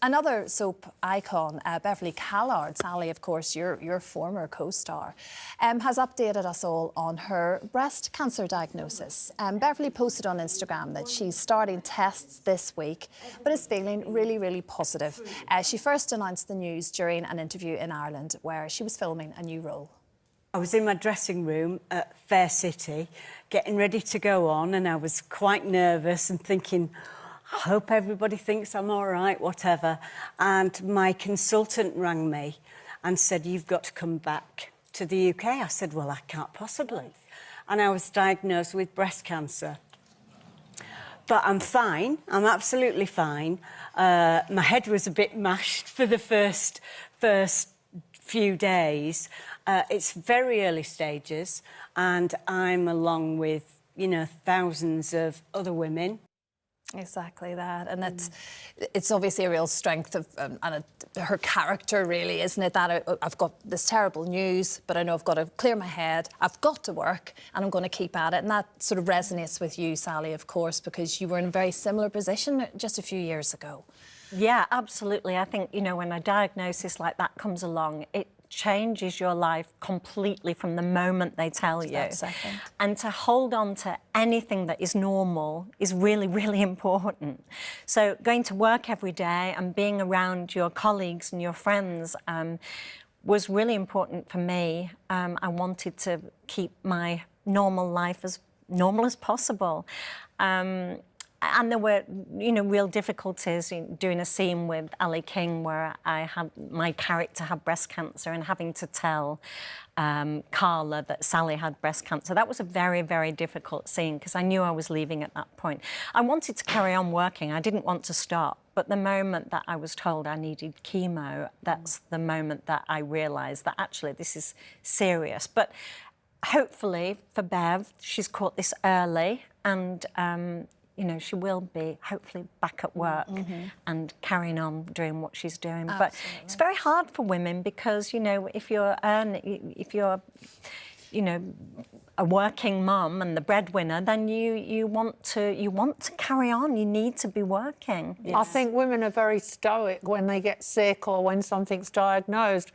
Another soap icon, Beverly Callard, Sally, of course, your former co-star, has updated us all on her breast cancer diagnosis. Beverly posted on Instagram that she's starting tests this week, but is feeling really, really positive. She first announced the news during an interview in Ireland where she was filming a new role. I was in my dressing room at Fair City, getting ready to go on, and I was quite nervous and thinking, I hope everybody thinks I'm all right, whatever. And my consultant rang me and said, you've got to come back to the UK. I said, well, I can't possibly. And I was diagnosed with breast cancer. But I'm fine. I'm absolutely fine. My head was a bit mashed for the first few days. It's very early stages, and I'm along with, you know, thousands of other women. Exactly that, and it's obviously a real strength of her character, really, isn't it? That I've got this terrible news, but I know I've got to clear my head. I've got to work, and I'm going to keep at it. And that sort of resonates with you, Sally, of course, because you were in a very similar position just a few years ago. Yeah, absolutely. I think, you know, when a diagnosis like that comes along, it changes your life completely from the moment they tell you. And to hold on to anything that is normal is really, really important. So going to work every day and being around your colleagues and your friends was really important for me. I wanted to keep my normal life as normal as possible. And there were, you know, real difficulties in doing a scene with Ali King where I had my character had breast cancer and having to tell Carla that Sally had breast cancer. That was a very, very difficult scene because I knew I was leaving at that point. I wanted to carry on working. I didn't want to stop. But the moment that I was told I needed chemo, that's the moment that I realised that actually this is serious. But hopefully for Bev, she's caught this early and you know, she will be hopefully back at work and carrying on doing what she's doing. Absolutely. But it's very hard for women because, you know, if you're, you know, a working mum and the breadwinner, then you want to carry on. You need to be working. Yes. I think women are very stoic when they get sick or when something's diagnosed.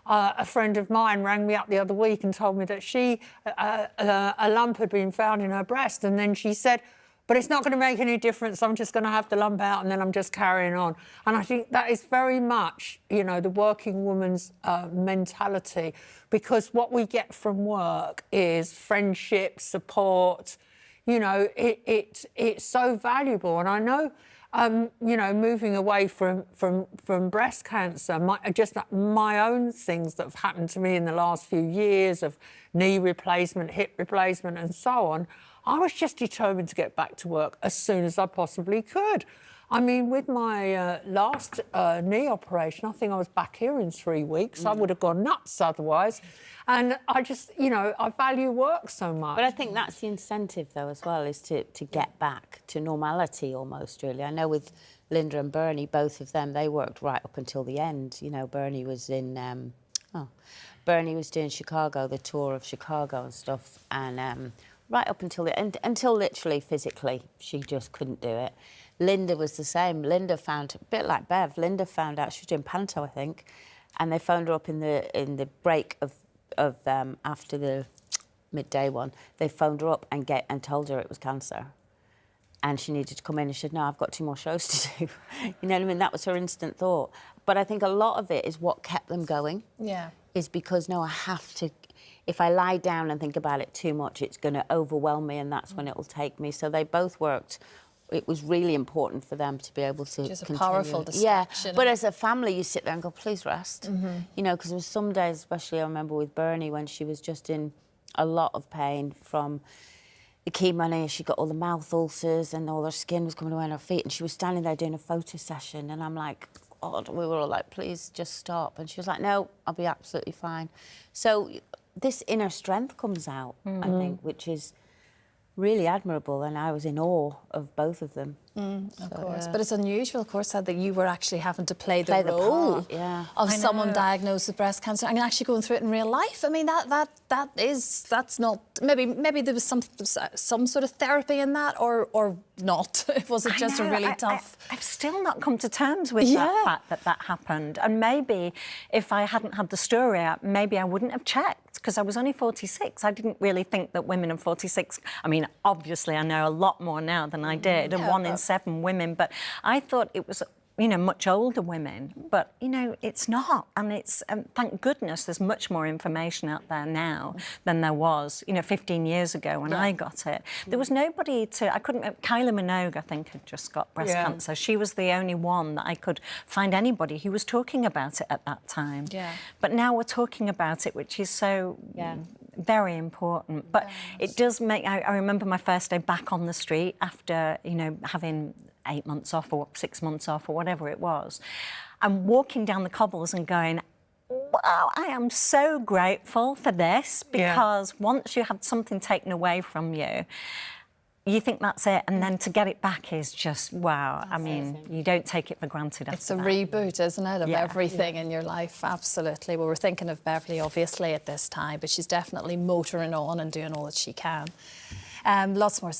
A friend of mine rang me up the other week and told me that a lump had been found in her breast, and then she said, but it's not going to make any difference. I'm just going to have the lump out and then I'm just carrying on. And I think that is very much, you know, the working woman's mentality, because what we get from work is friendship, support. You know, it's so valuable. And I know, you know, moving away from breast cancer, my own things that have happened to me in the last few years of knee replacement, hip replacement and so on, I was just determined to get back to work as soon as I possibly could. I mean, with my last knee operation, I think I was back here in 3 weeks. I would have gone nuts otherwise. And I just, you know, I value work so much. But I think that's the incentive, though, as well, is to get back to normality almost, really. I know with Linda and Bernie, both of them, they worked right up until the end. You know, Bernie was in... Bernie was doing Chicago, the tour of Chicago and stuff, and... right up until the end, until literally physically, she just couldn't do it. Linda was the same. Linda found, a bit like Bev, Linda found out, she was doing panto, I think, and they phoned her up in the break of after the midday one. They phoned her up and told her it was cancer. And she needed to come in and she said, no, I've got 2 more shows to do. You know what I mean? That was her instant thought. But I think a lot of it is what kept them going. Yeah. Is because, no, I have to... If I lie down and think about it too much, it's going to overwhelm me, and that's when it will take me. So they both worked. It was really important for them to be able to Just continue. a powerful distraction. Yeah, but as a family, you sit there and go, please rest. You know, because there was some days, especially I remember with Bernie, when she was just in a lot of pain from the chemo, and she got all the mouth ulcers and all her skin was coming away on her feet, and she was standing there doing a photo session, and I'm like, God, we were all like, please just stop. And she was like, no, I'll be absolutely fine. So... this inner strength comes out, I think, which is really admirable, and I was in awe of both of them. Of course, but it's unusual, of course, that you were actually having to play the Play the role part, yeah. of I someone know. diagnosed with breast cancer and actually going through it in real life. I mean, that's not maybe there was some sort of therapy in that, or not. Was it just a really tough? I've still not come to terms with Yeah. that fact that happened. And maybe if I hadn't had the story out, maybe I wouldn't have checked, because I was only 46. I didn't really think that women of 46... I mean, obviously, I know a lot more now than I did, and 1 in 7 women, but I thought it was... much older women, but, it's not. And it's, thank goodness, there's much more information out there now than there was, 15 years ago when I got it. There was nobody Kylie Minogue, I think, had just got breast cancer. She was the only one that I could find anybody who was talking about it at that time. Yeah. But now we're talking about it, which is so... very important. But it does make... I remember my first day back on the street after, having 8 months off or 6 months off or whatever it was, and walking down the cobbles and going, wow, I am so grateful for this, because once you have something taken away from you, you think that's it, and then to get it back is just, wow. I mean, you don't take it for granted after It's a that. reboot, isn't it, of everything in your life? Absolutely. Well, we're thinking of Beverly, obviously, at this time, but she's definitely motoring on and doing all that she can. Lots more